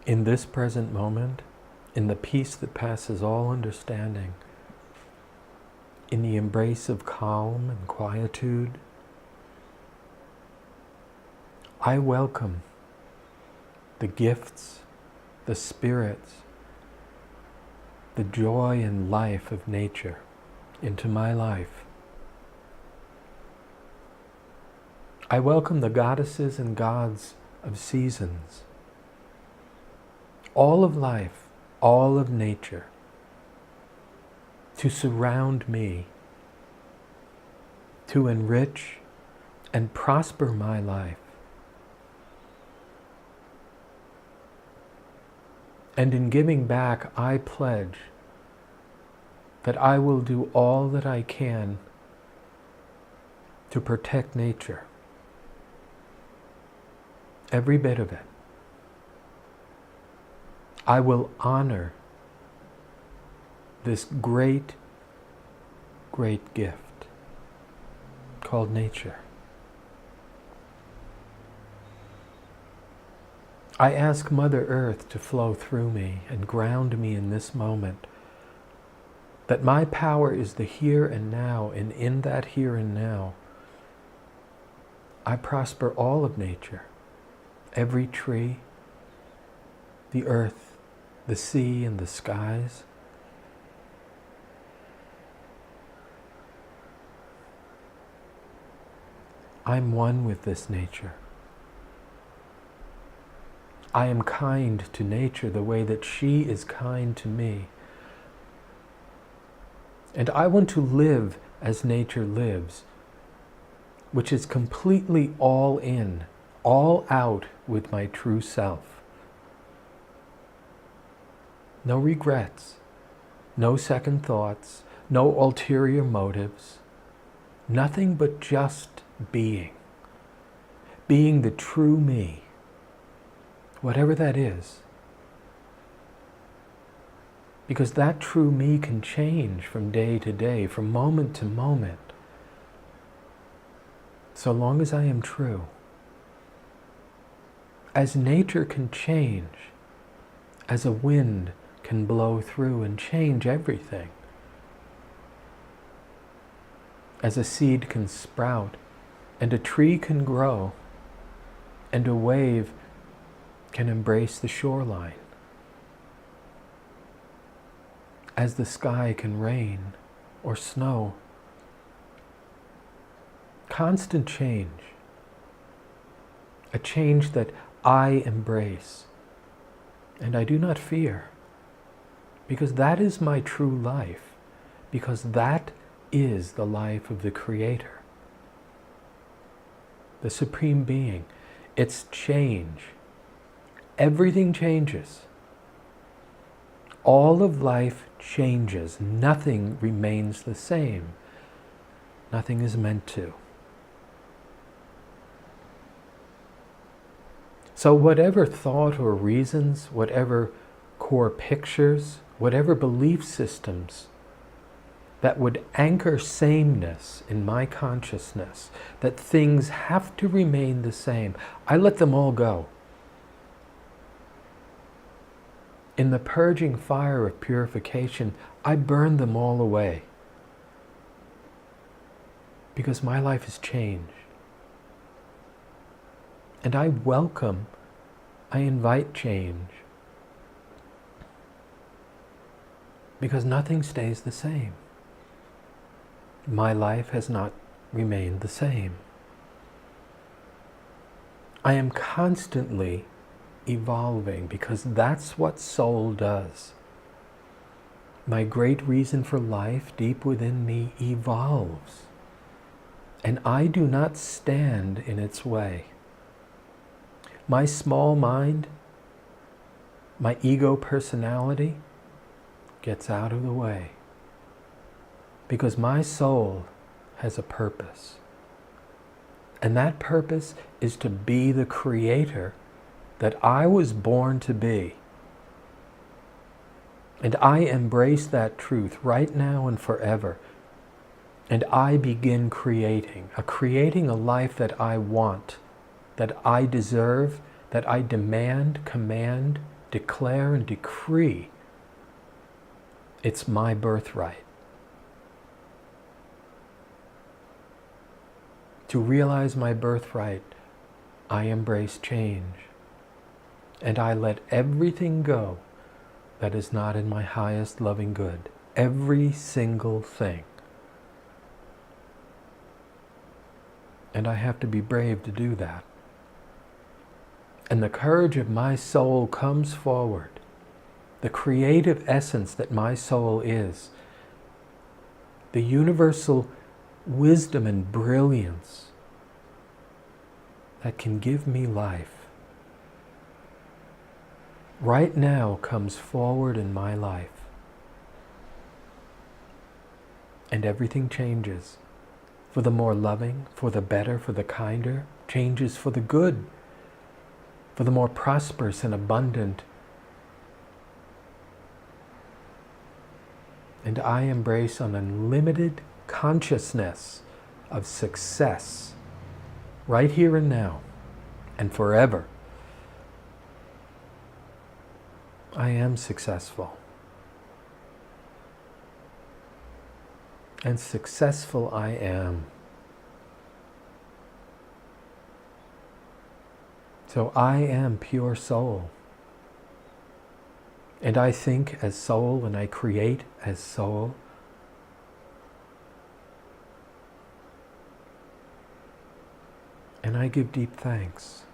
in this present moment, in the peace that passes all understanding, in the embrace of calm and quietude, I welcome the gifts, the spirits, the joy and life of nature into my life. I welcome the goddesses and gods of seasons, all of life, all of nature, to surround me, to enrich and prosper my life. And in giving back, I pledge that I will do all that I can to protect nature, every bit of it. I will honor this great, great gift called nature. I ask Mother Earth to flow through me and ground me in this moment, that my power is the here and now, and in that here and now, I prosper all of nature, every tree, the earth, the sea, and the skies. I'm one with this nature. I am kind to nature the way that she is kind to me. And I want to live as nature lives, which is completely all in, all out with my true self. No regrets, no second thoughts, no ulterior motives, nothing but just being. Being the true me, whatever that is. Because that true me can change from day to day, from moment to moment, so long as I am true. As nature can change, as a wind can blow through and change everything, as a seed can sprout, and a tree can grow, and a wave can embrace the shoreline, as the sky can rain or snow. Constant change, a change that I embrace and I do not fear, because that is my true life, because that is the life of the Creator, the Supreme Being. It's change. Everything changes. All of life changes. Nothing remains the same. Nothing is meant to. So whatever thought or reasons, whatever core pictures, whatever belief systems that would anchor sameness in my consciousness, that things have to remain the same, I let them all go. In the purging fire of purification, I burn them all away. Because my life has changed. And I welcome, I invite change. Because nothing stays the same. My life has not remained the same. I am constantly evolving, because that's what soul does. My great reason for life deep within me evolves, and I do not stand in its way. My small mind, my ego personality gets out of the way, because my soul has a purpose, and that purpose is to be the creator that I was born to be. And I embrace that truth right now and forever. And I begin creating a life that I want, that I deserve, that I demand, command, declare and decree it's my birthright to realize my birthright. I embrace change, and I let everything go that is not in my highest loving good. Every single thing. And I have to be brave to do that. And the courage of my soul comes forward. The creative essence that my soul is. The universal wisdom and brilliance that can give me life. Right now comes forward in my life. And everything changes. For the more loving, for the better, for the kinder, changes for the good, for the more prosperous and abundant. And I embrace an unlimited consciousness of success, right here and now, and forever. I am successful. And successful I am. So I am pure soul. And I think as soul and I create as soul. And I give deep thanks.